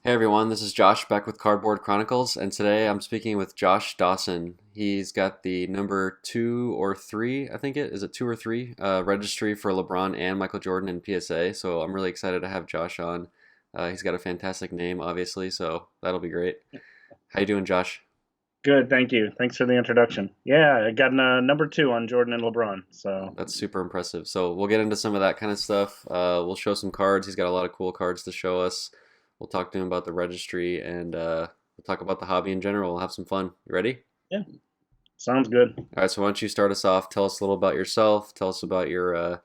Hey everyone, this is Josh back with Cardboard Chronicles, and today I'm speaking with Josh Dawson. He's got the number two or three, I think it is it two or three, registry for LeBron and Michael Jordan in PSA. So I'm really excited to have Josh on. He's got a fantastic name, obviously, so that'll be great. How you doing, Josh? Good, thank you. Thanks for the introduction. Yeah, I got number two on Jordan and LeBron. So That's super impressive. So we'll get into some of that kind of stuff. We'll show some cards. He's got a lot of cool cards to show us. We'll talk to him about the registry and we'll talk about the hobby in general. We'll have some fun. You ready? yeah, sounds good. All right, so why don't you start us off? Tell us a little about yourself. Tell us about your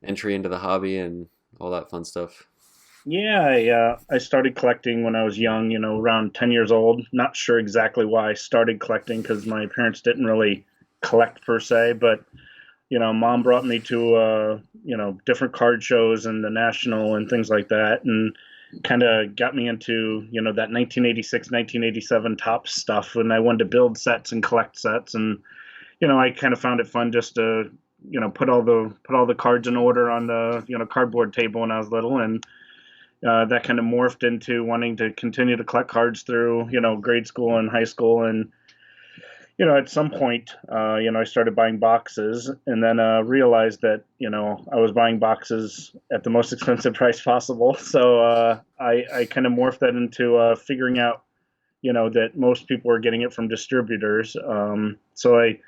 entry into the hobby and all that fun stuff. Yeah, I started collecting when I was young. Around 10 years old. Not sure exactly why I started collecting because my parents didn't really collect per se, but mom brought me to different card shows and the national and things like that, and kind of got me into that 1986, 1987 top stuff. And I wanted to build sets and collect sets, and I kind of found it fun just to put all the cards in order on the cardboard table when I was little, and that kind of morphed into wanting to continue to collect cards through grade school and high school. And at some point, I started buying boxes, and then realized that I was buying boxes at the most expensive price possible. So I kind of morphed that into figuring out that most people were getting it from distributors. So I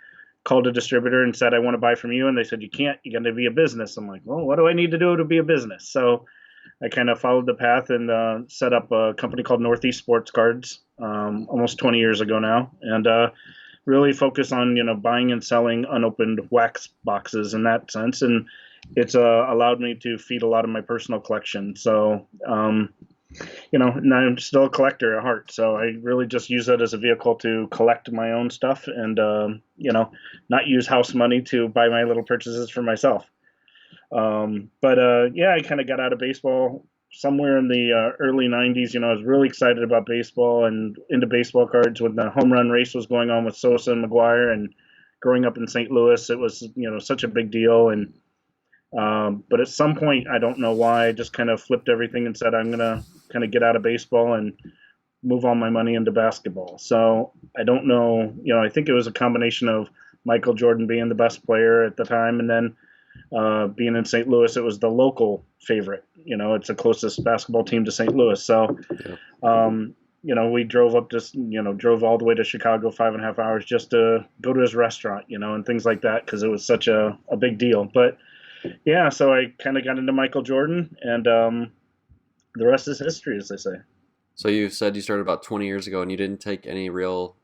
called a distributor and said, I want to buy from you. And they said, you can't, you got to be a business. I'm like, well, what do I need to do to be a business? So I kind of followed the path and set up a company called Northeast Sports Cards almost 20 years ago now. And really focus on, buying and selling unopened wax boxes in that sense. And it's allowed me to feed a lot of my personal collection. So, and I'm still a collector at heart, so I really just use that as a vehicle to collect my own stuff, and not use house money to buy my little purchases for myself. But yeah, I kind of got out of baseball somewhere in the early '90s. I was really excited about baseball and into baseball cards when the home run race was going on with Sosa and McGwire, and growing up in St. Louis, it was such a big deal. And but at some point, I don't know why, I just kind of flipped everything and said I'm gonna kind of get out of baseball and move all my money into basketball. So I don't know, I think it was a combination of Michael Jordan being the best player at the time, and then being in St. Louis, it was the local favorite. It's the closest basketball team to St. Louis. So, Yeah. we drove up just, drove all the way to Chicago, 5.5 hours just to go to his restaurant, and things like that, because it was such a big deal. But yeah, so I kind of got into Michael Jordan, and the rest is history, as they say. So you said you started about 20 years ago and you didn't take any real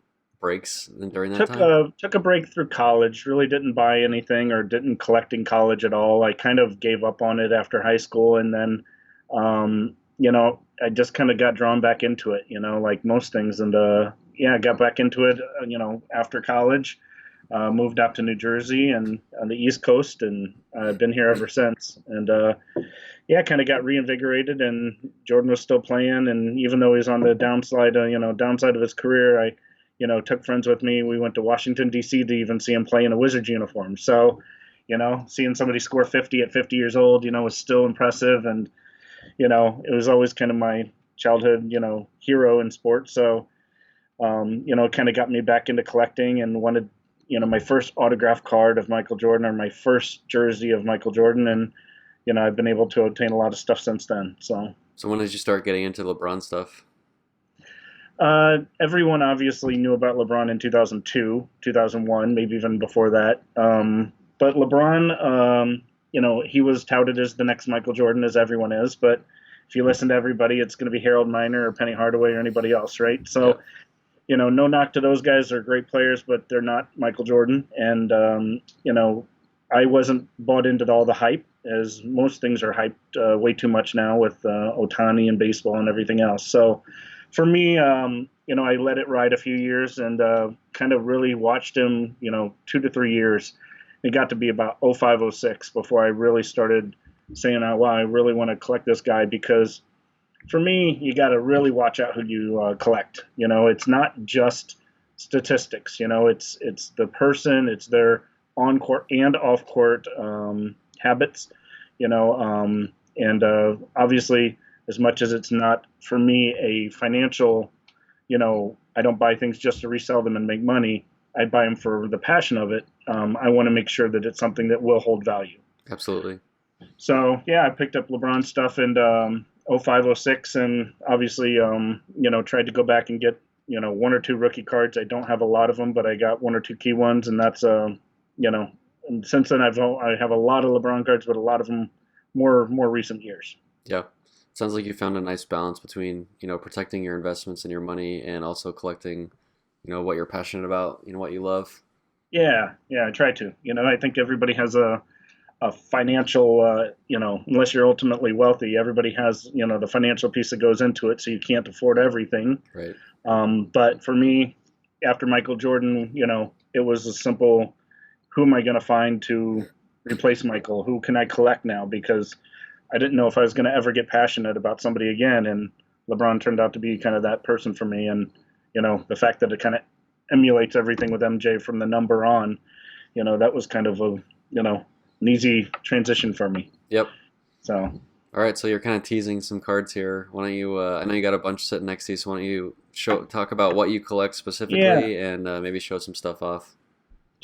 breaks during that Took time? a break through college. Really didn't buy anything or didn't collect in college at all. I kind of gave up on it after high school, and then I just kind of got drawn back into it. Like most things, and yeah, I got back into it. After college, moved out to New Jersey and on the East Coast, and I've been here ever since. And yeah, kind of got reinvigorated, and Jordan was still playing. And even though he's on the downside of his career, I took friends with me. We went to Washington D.C. to even see him play in a Wizards uniform. So, seeing somebody score 50 at 50 years old, was still impressive. And it was always kind of my childhood, hero in sports. So, it kind of got me back into collecting and wanted, my first autograph card of Michael Jordan or my first jersey of Michael Jordan. And, I've been able to obtain a lot of stuff since then. So, So when did you start getting into LeBron stuff? everyone obviously knew about LeBron in 2002, 2001, maybe even before that. But LeBron, he was touted as the next Michael Jordan, as everyone is. But if you listen to everybody, it's going to be Harold Miner or Penny Hardaway or anybody else, right? Yeah. So, no knock to those guys. They're great players, but they're not Michael Jordan. And, I wasn't bought into all the hype, as most things are hyped way too much now with Otani and baseball and everything else. So for me, I let it ride a few years and kind of really watched him, 2 to 3 years. It got to be about '05, '06 before I really started saying, oh, wow, I really want to collect this guy, because for me, you got to really watch out who you collect. It's not just statistics. It's the person, it's their on court and off court habits. And obviously as much as it's not for me a financial, I don't buy things just to resell them and make money. I buy them for the passion of it. I want to make sure that it's something that will hold value. Absolutely. So yeah, I picked up LeBron stuff in 05, 06, and obviously, tried to go back and get, one or two rookie cards. I don't have a lot of them, but I got one or two key ones, and that's, and since then I have a lot of LeBron cards, but a lot of them more recent years. Yeah. Sounds like you found a nice balance between, protecting your investments and your money and also collecting, what you're passionate about, what you love. Yeah, yeah, I try to. I think everybody has a financial, unless you're ultimately wealthy, everybody has, the financial piece that goes into it, so you can't afford everything. Right. But for me, after Michael Jordan, it was a simple, who am I going to find to replace Michael? Who can I collect now? Because I didn't know if I was going to ever get passionate about somebody again. And LeBron turned out to be kind of that person for me. And, the fact that it kind of emulates everything with MJ from the number on, that was kind of an easy transition for me. Yep. So, All right, so you're kind of teasing some cards here. Why don't you? I know you got a bunch sitting next to you, so why don't you talk about what you collect yeah, specifically, and maybe show some stuff off.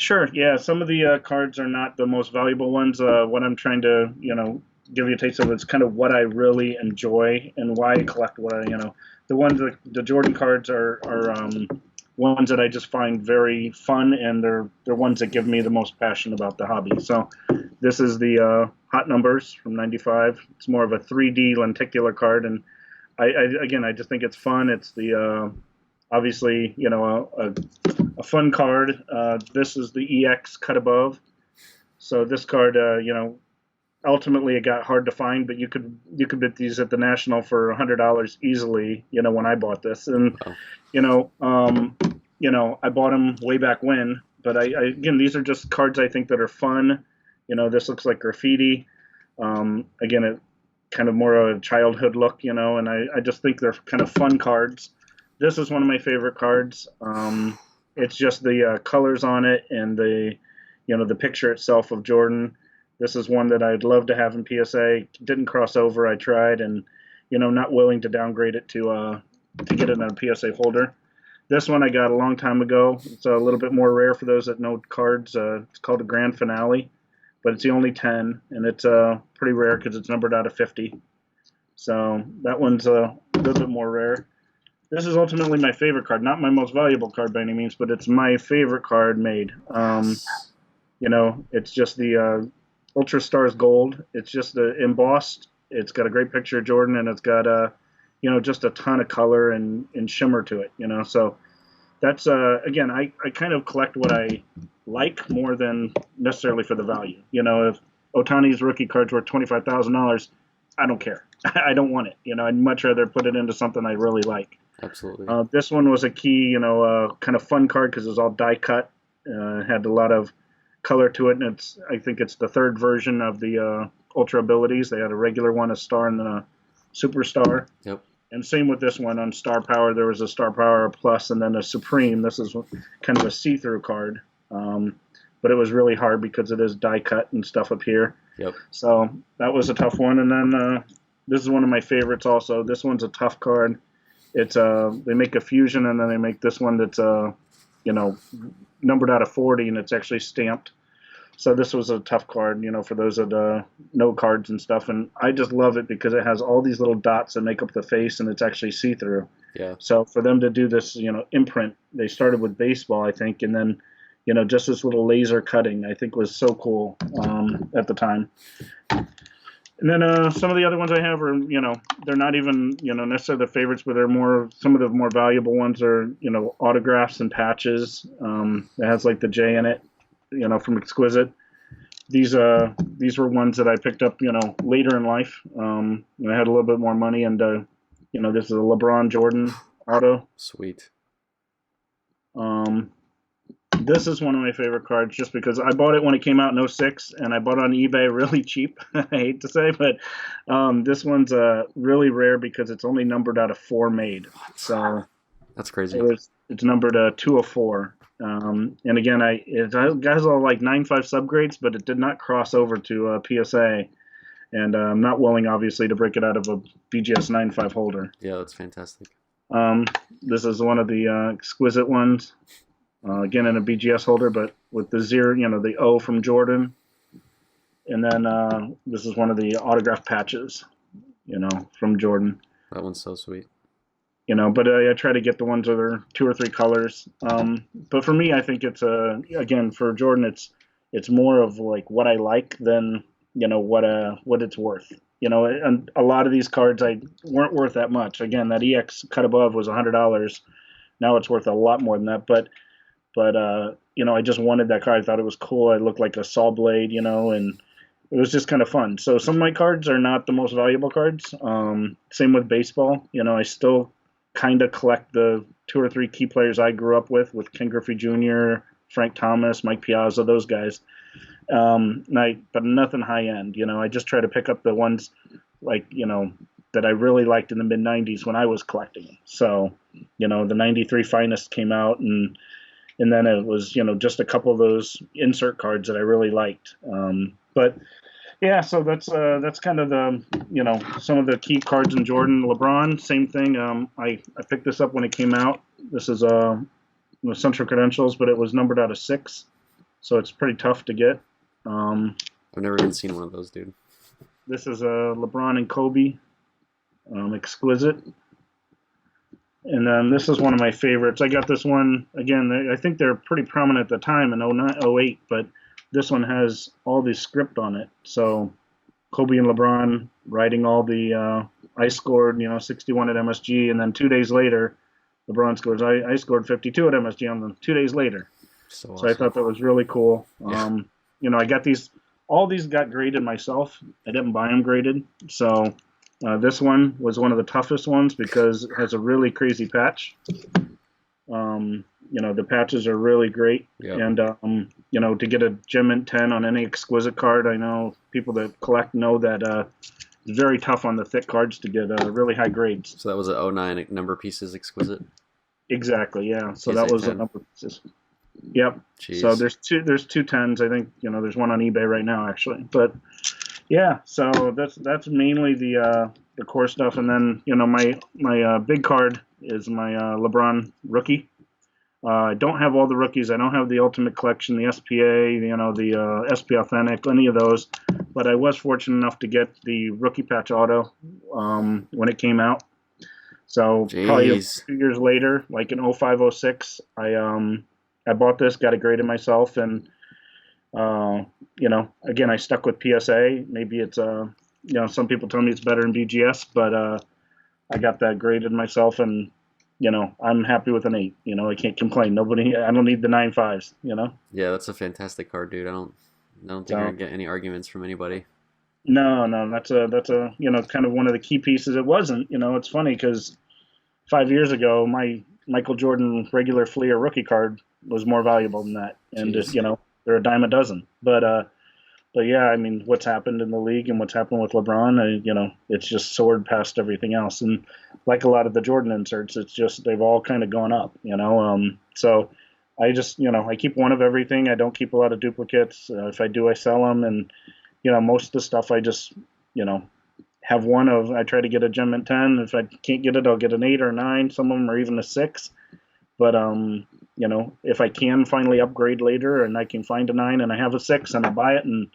sure. Yeah, some of the cards are not the most valuable ones. What I'm trying to, give you a taste of is kind of what I really enjoy and why I collect what the ones the Jordan cards are ones that I just find very fun, and they're ones that give me the most passion about the hobby. So this is the Hot Numbers from '95. It's more of a 3D lenticular card, and I just think it's fun. It's the obviously a fun card. This is the EX cut above. So this card, ultimately it got hard to find, but you could get these at the National for $100 easily. When I bought this, and Oh, you know, um, I bought them way back when. But again, these are just cards I think that are fun. This looks like graffiti. Again, it kind of more of a childhood look, and I just think they're kind of fun cards. This is one of my favorite cards. It's just the colors on it and the picture itself of Jordan. This is one that I'd love to have in PSA. Didn't cross over. I tried, and not willing to downgrade it to get it in a PSA holder. This one I got a long time ago. It's a little bit more rare for those that know cards. It's called a Grand Finale, but it's the only 10, and it's pretty rare because it's numbered out of 50. So that one's a little bit more rare. This is ultimately my favorite card, not my most valuable card by any means, but it's my favorite card made. yes. It's just the Ultra Stars Gold. It's just embossed. It's got a great picture of Jordan, and it's got just a ton of color and shimmer to it. So that's again, I kind of collect what I like more than necessarily for the value. If Otani's rookie cards were $25,000, I don't care. I don't want it. I'd much rather put it into something I really like. Absolutely. This one was a key, kind of fun card because it was all die cut. Had a lot of color to it, and I think it's the third version of the Ultra abilities. They had a regular one, a star, and then a superstar. Yep. And same with this one on Star Power. There was a Star Power Plus and then a Supreme. This is kind of a see-through card, but it was really hard because it is die cut and stuff up here. Yep. So that was a tough one. And then this is one of my favorites also. This one's a tough card. It's they make a fusion, and then they make this one that's numbered out of 40, and it's actually stamped. So this was a tough card, for those that know cards and stuff. And I just love it because it has all these little dots that make up the face, and it's actually see-through. Yeah. So for them to do this, imprint, they started with baseball, I think, and then, just this little laser cutting, I think was so cool at the time. And then some of the other ones I have are, they're not even, necessarily the favorites, but some of the more valuable ones are, autographs and patches. It has like the J in it, from Exquisite. These were ones that I picked up, later in life. I had a little bit more money, and this is a LeBron Jordan auto. Sweet. This is one of my favorite cards just because I bought it when it came out in '06, and I bought it on eBay really cheap. I hate to say, but this one's really rare because it's only numbered out of 4 made. So That's crazy. it's numbered 2 of 4. And again, it has all like 9.5 subgrades, but it did not cross over to PSA. And I'm not willing, obviously, to break it out of a BGS 95 holder. Yeah, that's fantastic. Um, this is one of the exquisite ones. Again, in a BGS holder, but with the zero, the O from Jordan. And then this is one of the autograph patches, from Jordan. That one's so sweet. But I try to get the ones that are two or three colors. But for me, I think it's again, for Jordan, it's more of like what I like than what it's worth. And a lot of these cards weren't worth that much. Again, that EX cut above was $100. Now it's worth a lot more than that. But I just wanted that card. I thought it was cool. It looked like a saw blade, and it was just kind of fun. So some of my cards are not the most valuable cards. Same with baseball. I still kind of collect the two or three key players I grew up with Ken Griffey Jr., Frank Thomas, Mike Piazza, those guys. But nothing high end. I just try to pick up the ones like that I really liked in the mid '90s when I was collecting. So the '93 Finest came out, and then it was just a couple of those insert cards that I really liked. But yeah, so that's kind of the some of the key cards in Jordan. LeBron, same thing. I picked this up when it came out. This is Central Credentials, but it was numbered out of 6, so it's pretty tough to get. I've never even seen one of those, dude. This is LeBron and Kobe, exquisite. And then this is one of my favorites. I got this one again. I think they're pretty prominent at the time in 09, 08, but this one has all the script on it. So Kobe and LeBron writing all the I scored 61 at MSG, and then 2 days later, LeBron scores I scored 52 at MSG on them 2 days later. So I thought that was really cool. Yeah. I got all these got graded myself. I didn't buy them graded. So this one was one of the toughest ones because it has a really crazy patch. The patches are really great. Yep. And, to get a Gem Mint 10 on any exquisite card, I know people that collect know that it's very tough on the thick cards to get really high grades. So that was a 09 number pieces exquisite? Exactly, yeah. So PSA that was 10. a number of pieces. Yep. Jeez. So there's two 10s. I think there's one on eBay right now actually. But yeah, so that's mainly the core stuff, and then my big card is my LeBron rookie. I don't have all the rookies. I don't have the Ultimate Collection, the SPA, the SP Authentic, any of those. But I was fortunate enough to get the rookie patch auto when it came out. So probably a few years later, like in 05, 06, I bought this, got it graded myself, and again, I stuck with PSA. Maybe it's some people tell me it's better in BGS, but I got that graded myself, and I'm happy with an 8. I can't complain. I don't need the 9.5s. Yeah, that's a fantastic card, dude. I don't think you're gonna get any arguments from anybody. No, that's a kind of one of the key pieces. It wasn't. It's funny because 5 years ago, my Michael Jordan regular Fleer rookie card was more valuable than that, and just they're a dime a dozen. But yeah, I mean, what's happened in the league and what's happened with LeBron, it's just soared past everything else. And like a lot of the Jordan inserts, it's just they've all kind of gone up. So I just I keep one of everything. I don't keep a lot of duplicates. If I do, I sell them, and most of the stuff I just have one of. I try to get a Gem Mint 10. If I can't get it, I'll get an 8 or a 9. Some of them are even a 6. But if I can finally upgrade later and I can find a 9 and I have a 6 and I buy it and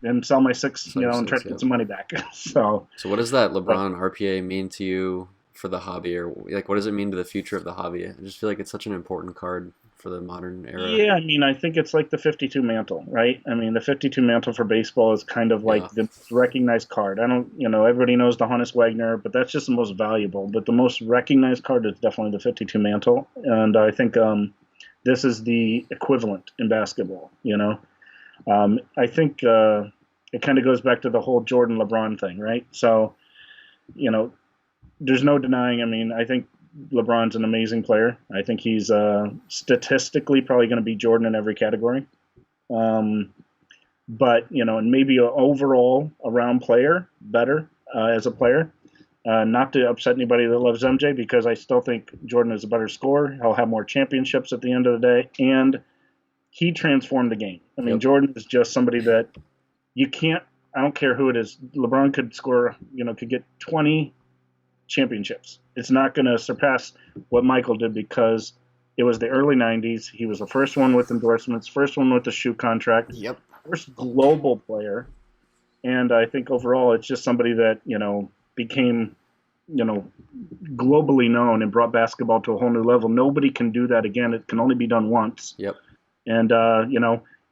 then sell my 6, and try to get some money back. So what does that LeBron RPA mean to you for the hobby, or like what does it mean to the future of the hobby? I just feel like it's such an important card for the modern era. Yeah, I mean, I think it's like the 52 mantle, right? I mean, the 52 mantle for baseball is kind of like the most recognized card. I don't, everybody knows the Honus Wagner, but that's just the most valuable. But the most recognized card is definitely the 52 mantle, and I think this is the equivalent in basketball. I think it kind of goes back to the whole Jordan LeBron thing, right? So, there's no denying. I mean, I think LeBron's an amazing player. I think he's statistically probably going to beat Jordan in every category. But, and maybe an overall around player better as a player. Not to upset anybody that loves MJ, because I still think Jordan is a better scorer. He'll have more championships at the end of the day. And he transformed the game. I mean, Jordan is just somebody that you can't I don't care who it is. LeBron could score, could get 20 championships. It's not going to surpass what Michael did because it was the early 90s. He was the first one with endorsements, first one with the shoe contract, Yep. first global player. And I think overall, it's just somebody that, became, you know, globally known and brought basketball to a whole new level. Nobody can do that again. It can only be done once. Yep. And,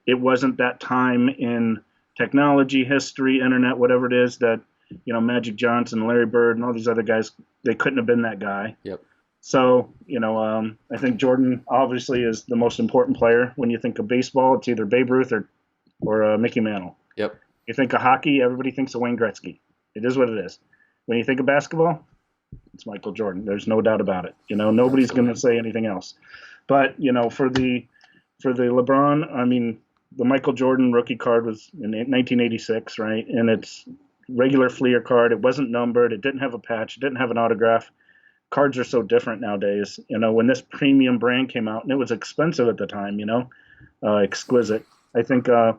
it wasn't that time in technology, history, internet, whatever it is that, Magic Johnson, Larry Bird, and all these other guys, they couldn't have been that guy. Yep. So, I think Jordan obviously is the most important player. When you think of baseball, it's either Babe Ruth or Mickey Mantle. Yep. You think of hockey, everybody thinks of Wayne Gretzky. It is what it is. When you think of basketball, it's Michael Jordan. There's no doubt about it. Nobody's going to say anything else. But, for the LeBron, I mean, the Michael Jordan rookie card was in 1986, right? And it's regular Fleer card. It wasn't numbered. It didn't have a patch. It didn't have an autograph. Cards are so different nowadays. When this premium brand came out, and it was expensive at the time, exquisite. I think a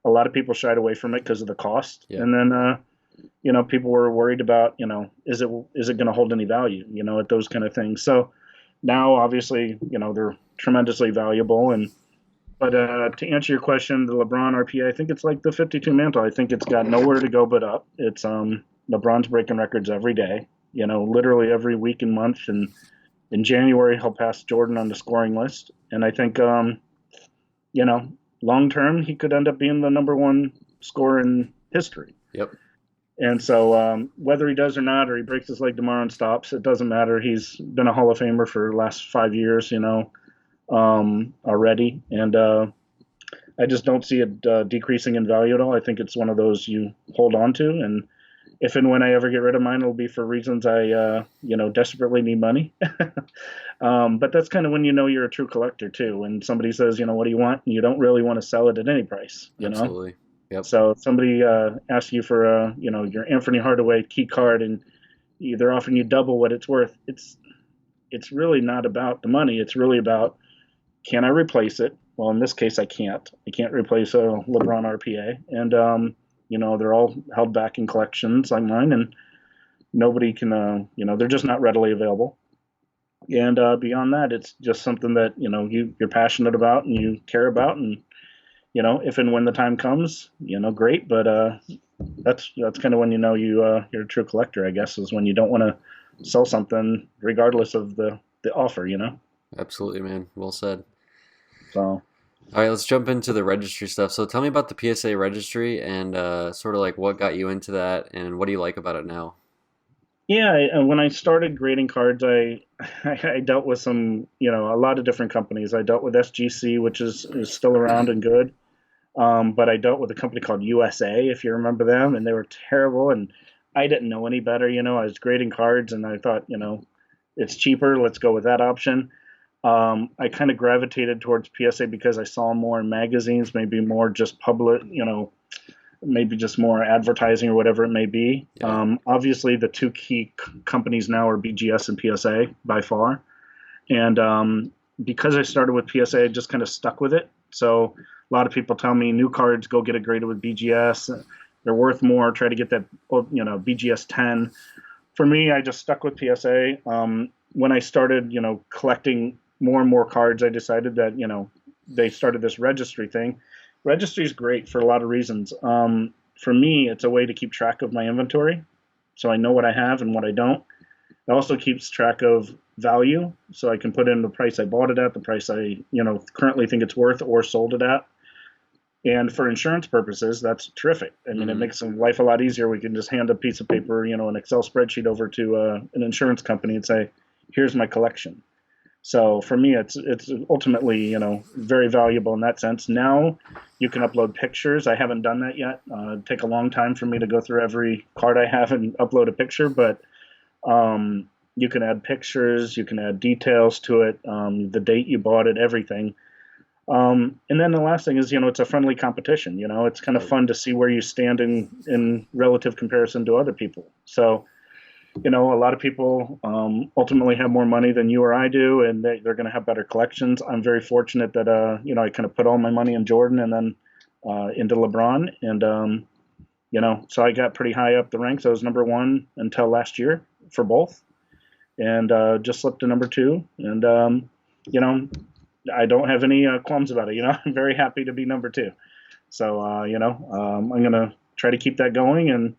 lot of people shied away from it because of the cost. Yeah. And then, people were worried about, is it going to hold any value, at those kind of things. So now, obviously, they're tremendously valuable. But to answer your question, the LeBron RPA, I think it's like the 52 mantle. I think it's got nowhere to go but up. It's LeBron's breaking records every day, literally every week and month. And in January, he'll pass Jordan on the scoring list. And I think, long term, he could end up being the number one scorer in history. Yep. And so whether he does or not, or he breaks his leg tomorrow and stops, it doesn't matter. He's been a Hall of Famer for the last 5 years, already. And I just don't see it decreasing in value at all. I think it's one of those you hold on to. And if and when I ever get rid of mine, it'll be for reasons I, desperately need money. But that's kind of when you're a true collector, too. When somebody says, what do you want? And you don't really want to sell it at any price, Absolutely. Yep. So if somebody asks you for, your Anthony Hardaway key card and they're offering you double what it's worth, it's really not about the money. It's really about, can I replace it? Well, in this case, I can't. I can't replace a LeBron RPA. And, they're all held back in collections like mine, and nobody can, they're just not readily available. And beyond that, it's just something that, you're passionate about and you care about. And, if and when the time comes, great. But that's kind of when you're a true collector, I guess, is when you don't want to sell something regardless of the offer, Absolutely, man. Well said. So, all right, let's jump into the registry stuff. So tell me about the PSA registry and sort of like what got you into that and what do you like about it now? yeah, when I started grading cards, I dealt with some, a lot of different companies. I dealt with SGC, which is still around and good. But I dealt with a company called USA, if you remember them, and they were terrible. And I didn't know any better. I was grading cards, and I thought, it's cheaper. Let's go with that option. I kind of gravitated towards PSA because I saw more in magazines, maybe more just public, maybe just more advertising or whatever it may be. Yeah. Obviously, the two key companies now are BGS and PSA by far. And because I started with PSA, I just kind of stuck with it. So a lot of people tell me new cards, go get it graded with BGS. They're worth more. Try to get that, BGS 10. For me, I just stuck with PSA. When I started, collecting more and more cards, I decided that, they started this registry thing. Registry is great for a lot of reasons. For me, it's a way to keep track of my inventory, so I know what I have and what I don't. It also keeps track of value, so I can put in the price I bought it at, the price I, currently think it's worth or sold it at. And for insurance purposes, that's terrific. I mean, It makes life a lot easier. We can just hand a piece of paper, an Excel spreadsheet over to an insurance company and say, here's my collection. So for me, it's ultimately, very valuable in that sense. Now you can upload pictures. I haven't done that yet. It'd take a long time for me to go through every card I have and upload a picture, but you can add pictures, you can add details to it, the date you bought it, everything. And then the last thing is, it's a friendly competition. It's kind of fun to see where you stand in relative comparison to other people. So, a lot of people ultimately have more money than you or I do, and they're going to have better collections. I'm very fortunate that, I kind of put all my money in Jordan and then into LeBron. And, So I got pretty high up the ranks. I was number one until last year for both, and just slipped to number two. And you know, I don't have any qualms about it. I'm very happy to be number two. So I'm gonna try to keep that going, and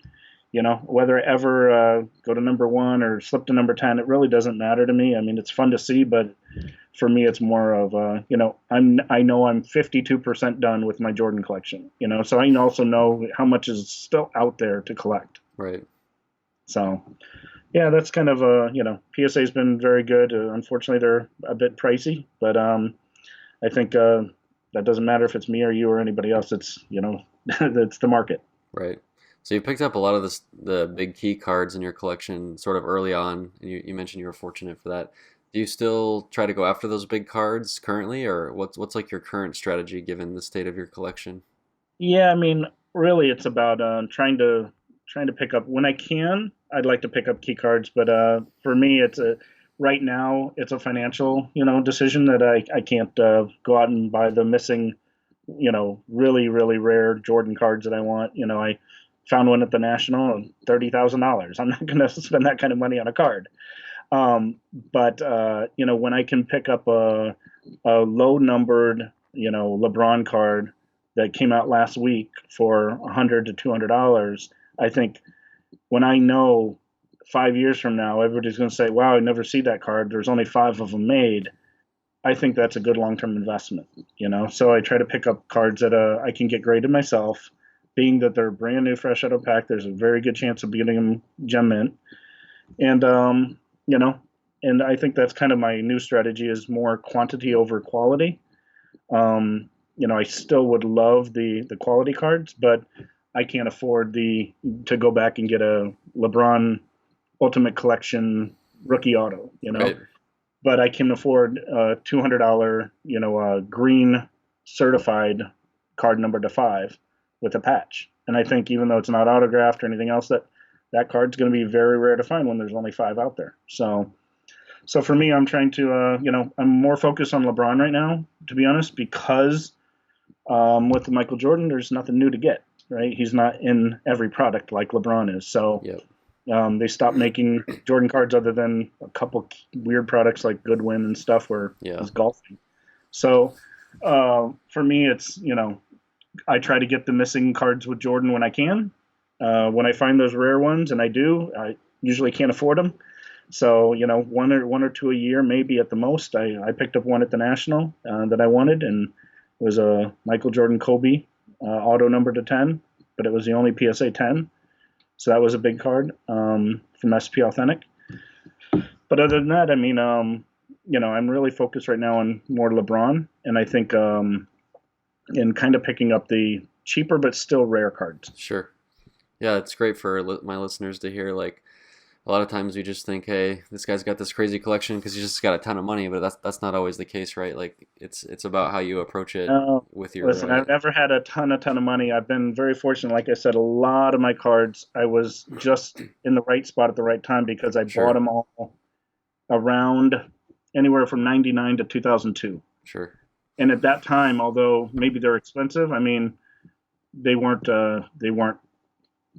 whether I ever go to number one or slip to number 10, it really doesn't matter to me. I mean, it's fun to see, but for me, it's more of I know I'm 52% done with my Jordan collection. So I also know how much is still out there to collect. Right. So yeah, that's kind of PSA's been very good. Unfortunately, they're a bit pricey, but I think that doesn't matter if it's me or you or anybody else. It's it's the market. Right. So you picked up a lot of the big key cards in your collection sort of early on, and you mentioned you were fortunate for that. Do you still try to go after those big cards currently, or what's like your current strategy given the state of your collection? Yeah, I mean, really, it's about trying to pick up when I can. I'd like to pick up key cards, but for me, right now it's a financial decision that I can't go out and buy the missing really really rare Jordan cards that I want. I found one at the National, $30,000. I'm not going to spend that kind of money on a card. But when I can pick up a low numbered LeBron card that came out last week for $100 to $200, I think when I know 5 years from now everybody's going to say, "Wow, I never see that card. There's only five of them made." I think that's a good long-term investment. So I try to pick up cards that I can get graded myself. Being that they're brand new, fresh out of pack, there's a very good chance of getting them gem mint. And and I think that's kind of my new strategy is more quantity over quality. I still would love the quality cards, but I can't afford to go back and get a LeBron Ultimate Collection rookie auto. Right. But I can afford a $200 green certified card number to 5 with a patch. And I think even though it's not autographed or anything else, that card's going to be very rare to find when there's only 5 out there. So for me, I'm trying to I'm more focused on LeBron right now, to be honest, because with Michael Jordan, there's nothing new to get. Right? He's not in every product like LeBron is. So. Yep. They stopped making Jordan cards other than a couple weird products like Goodwin and stuff where he's golfing. So for me, it's, I try to get the missing cards with Jordan when I can. When I find those rare ones, and I do, I usually can't afford them. So, one or two a year, maybe at the most. I picked up one at the National that I wanted, and it was a Michael Jordan Kobe auto number to 10, but it was the only PSA 10. So that was a big card from SP Authentic. But other than that, I mean, I'm really focused right now on more LeBron, and I think in kind of picking up the cheaper but still rare cards. Sure. Yeah, it's great for my listeners to hear. Like a lot of times we just think, hey, this guy's got this crazy collection because he's just got a ton of money, but that's not always the case, right? Like it's about how you approach it with your. Listen, I've never had a ton of money. I've been very fortunate. Like I said, a lot of my cards, I was just in the right spot at the right time because I bought them all around anywhere from '99 to 2002. Sure. And at that time, although maybe they're expensive, I mean, they weren't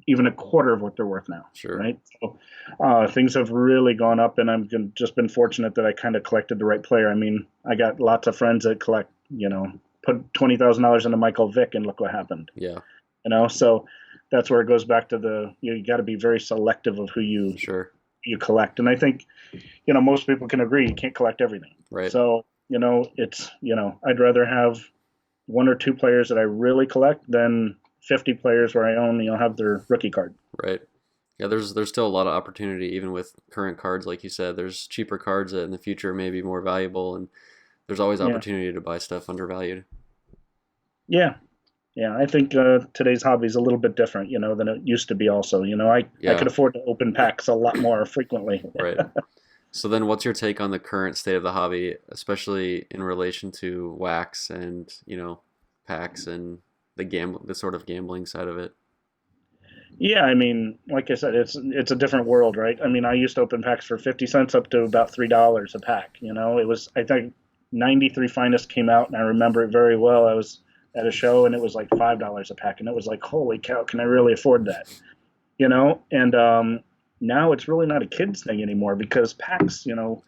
even a quarter of what they're worth now. Sure. Right. So things have really gone up, and I've just been fortunate that I kind of collected the right player. I mean, I got lots of friends that collect, put $20,000 into Michael Vick, and look what happened. Yeah. So that's where it goes back to you got to be very selective of who you collect. And I think, most people can agree you can't collect everything. Right. So, it's, I'd rather have one or two players that I really collect than 50 players where I only have their rookie card. Right. Yeah, there's still a lot of opportunity even with current cards, like you said. There's cheaper cards that in the future may be more valuable, and there's always opportunity to buy stuff undervalued. Yeah. Yeah, I think today's hobby is a little bit different, than it used to be also. I could afford to open packs a lot more frequently. Right. So then what's your take on the current state of the hobby, especially in relation to wax and, packs and the sort of gambling side of it? Yeah, I mean, like I said, it's a different world, right? I mean, I used to open packs for 50 cents up to about $3 a pack. It was, I think 93 Finest came out, and I remember it very well. I was at a show, and it was like $5 a pack, and it was like, holy cow, can I really afford that? You know, and now it's really not a kids thing anymore because packs now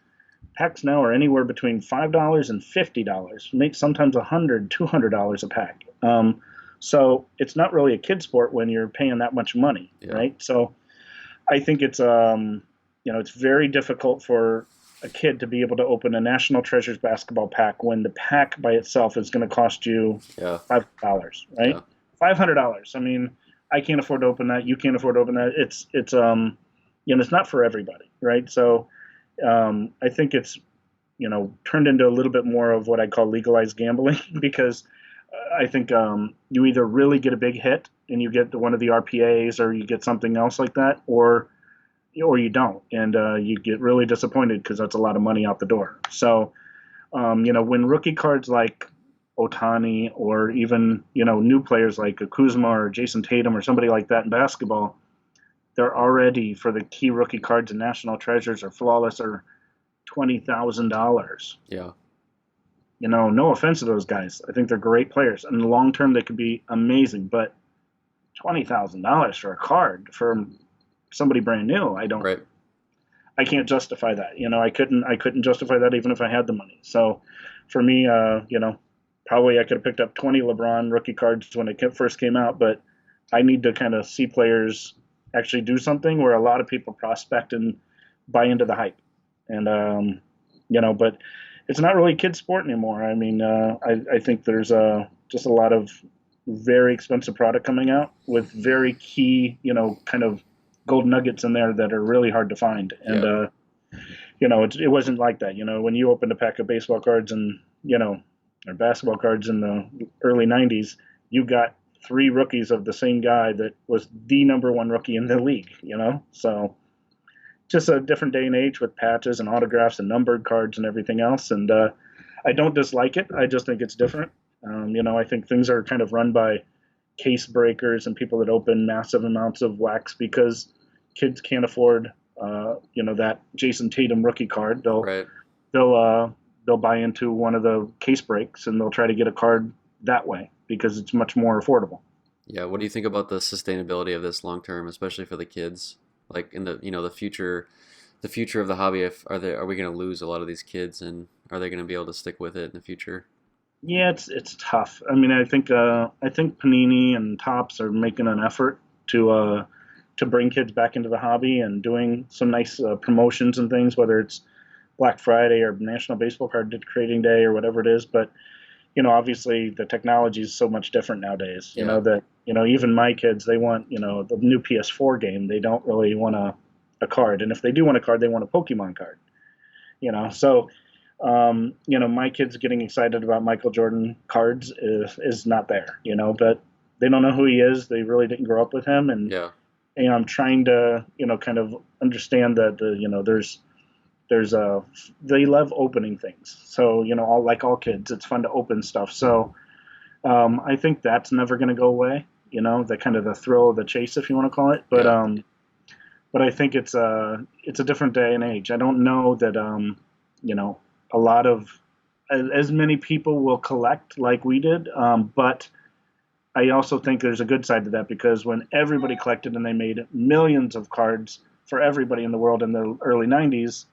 are anywhere between $5 and $50, make sometimes $100, $200 a pack. So it's not really a kid sport when you're paying that much money, Yeah. right? So I think it's it's very difficult for a kid to be able to open a National Treasures basketball pack when the pack by itself is going to cost you Yeah. $500, right? Yeah. $500. I mean, I can't afford to open that. You can't afford to open that. It's not for everybody, right? So I think it's turned into a little bit more of what I call legalized gambling because I think you either really get a big hit and you get one of the RPAs or you get something else like that, or you don't, and you get really disappointed because that's a lot of money out the door. So when rookie cards like Otani or even new players like a Kuzma or Jason Tatum or somebody like that in basketball, they're already for the key rookie cards and National Treasures or Flawless or $20,000. Yeah. No offense to those guys. I think they're great players. And in the long term, they could be amazing. But $20,000 for a card from somebody brand new, Right. I can't justify that. I couldn't justify that even if I had the money. So for me, probably I could have picked up 20 LeBron rookie cards when it first came out. But I need to kind of see players actually do something where a lot of people prospect and buy into the hype. And, but it's not really a kid sport anymore. I mean, I think there's just a lot of very expensive product coming out with very key, kind of gold nuggets in there that are really hard to find. And, it wasn't like that. When you opened a pack of baseball cards and, or basketball cards in the early 90s, you got 3 rookies of the same guy that was the number 1 rookie in the league, So just a different day and age with patches and autographs and numbered cards and everything else. And I don't dislike it. I just think it's different. I think things are kind of run by case breakers and people that open massive amounts of wax because kids can't afford, that Jason Tatum rookie card. Right. They'll buy into one of the case breaks and they'll try to get a card that way because it's much more affordable. Yeah. What do you think about the sustainability of this long term, especially for the kids? Like in the future of the hobby, are we going to lose a lot of these kids, and are they going to be able to stick with it in the future? Yeah, it's tough. I mean, I think Panini and Topps are making an effort to bring kids back into the hobby and doing some nice promotions and things, whether it's Black Friday or National Baseball Card Trading Day or whatever it is. But obviously the technology is so much different nowadays. Yeah. That even my kids, they want the new PS4 game. They don't really want a card, and if they do want a card, they want a Pokemon card. So my kids getting excited about Michael Jordan cards is not there. But they don't know who he is. They really didn't grow up with him, and Yeah. I'm trying to kind of understand that they love opening things. So all kids, it's fun to open stuff. So I think that's never going to go away. The kind of the thrill of the chase, if you want to call it. But Yeah. but I think it's a different day and age. I don't know that a lot of as many people will collect like we did. But I also think there's a good side to that because when everybody collected and they made millions of cards for everybody in the world in the early 90s,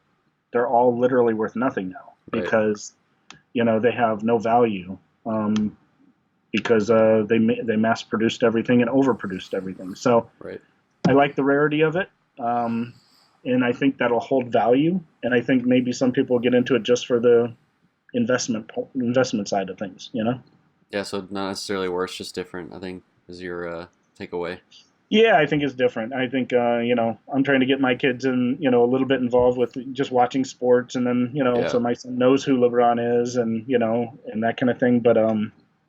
they're all literally worth nothing now Right. because they have no value because they mass produced everything and overproduced everything. So Right. I like the rarity of it, and I think that'll hold value. And I think maybe some people get into it just for the investment side of things. Yeah. So not necessarily worse, just different, I think, is your takeaway. Yeah, I think it's different. I think I'm trying to get my kids in, a little bit involved with just watching sports, and then Yeah. so my son knows who LeBron is, and and that kind of thing. But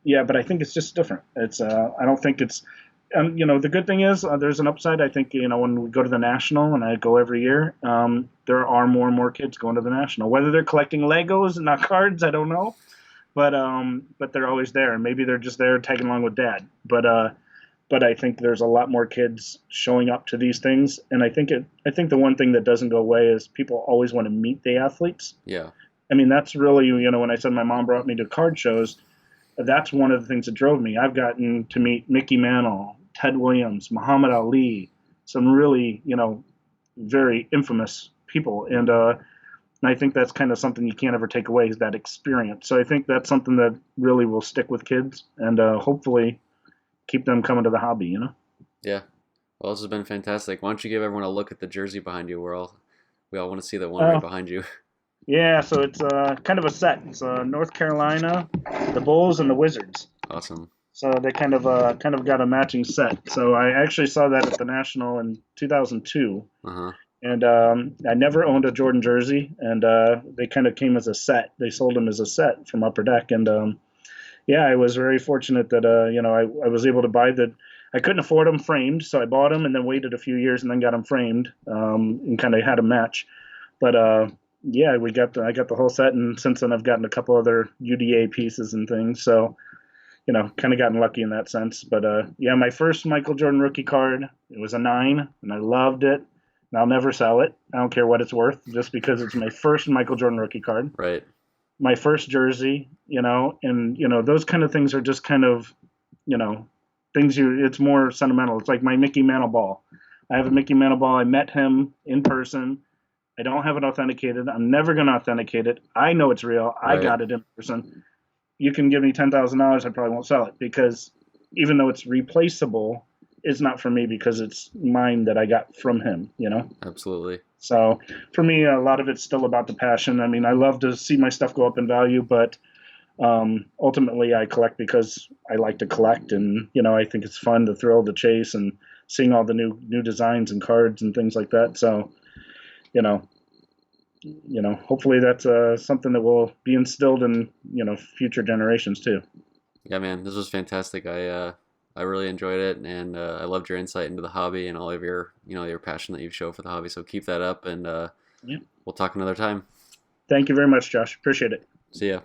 yeah, but I think it's just different. It's I don't think it's the good thing is there's an upside. I think when we go to the National, and I go every year, there are more and more kids going to the National. Whether they're collecting Legos and not cards, I don't know, but they're always there, and maybe they're just there tagging along with Dad. But I think there's a lot more kids showing up to these things, and I think the one thing that doesn't go away is people always want to meet the athletes. Yeah. I mean, that's really when I said my mom brought me to card shows, that's one of the things that drove me. I've gotten to meet Mickey Mantle, Ted Williams, Muhammad Ali, some really, very infamous people. And I think that's kind of something you can't ever take away is that experience. So I think that's something that really will stick with kids and hopefully keep them coming to the hobby. Yeah. Well, this has been fantastic. Why don't you give everyone a look at the jersey behind you? We all want to see the one right Uh, behind you. yeah, so it's kind of a set. It's North Carolina, the Bulls, and the Wizards. Awesome. So they kind of got a matching set. So I actually saw that at the National in 2002, Uh-huh. and I never owned a Jordan jersey, and they kind of came as a set. They sold them as a set from Upper Deck, and yeah, I was very fortunate that I was able to buy the. I couldn't afford them framed, so I bought them and then waited a few years and then got them framed, and kind of had a match. But yeah, I got the whole set, and since then I've gotten a couple other UDA pieces and things. So kind of gotten lucky in that sense. But yeah, my first Michael Jordan rookie card, it was a 9, and I loved it. And I'll never sell it. I don't care what it's worth, just because it's my first Michael Jordan rookie card, Right. my first jersey, and those kind of things are just kind of, you know, things it's more sentimental. It's like my Mickey Mantle ball. I have a Mickey Mantle ball. I met him in person. I don't have it authenticated. I'm never going to authenticate it. I know it's real. I Right. got it in person. You can give me $10,000, I probably won't sell it because even though it's replaceable, it's not for me because it's mine that I got from him. Absolutely. So for me, a lot of it's still about the passion. I mean, I love to see my stuff go up in value, but ultimately I collect because I like to collect, and I think it's fun, the thrill, the chase, and seeing all the new designs and cards and things like that. So you know, hopefully that's something that will be instilled in future generations too. Yeah, man, this was fantastic. I really enjoyed it, and I loved your insight into the hobby and all of your passion that you show for the hobby. So keep that up, and Yeah. we'll talk another time. Thank you very much, Josh. Appreciate it. See ya.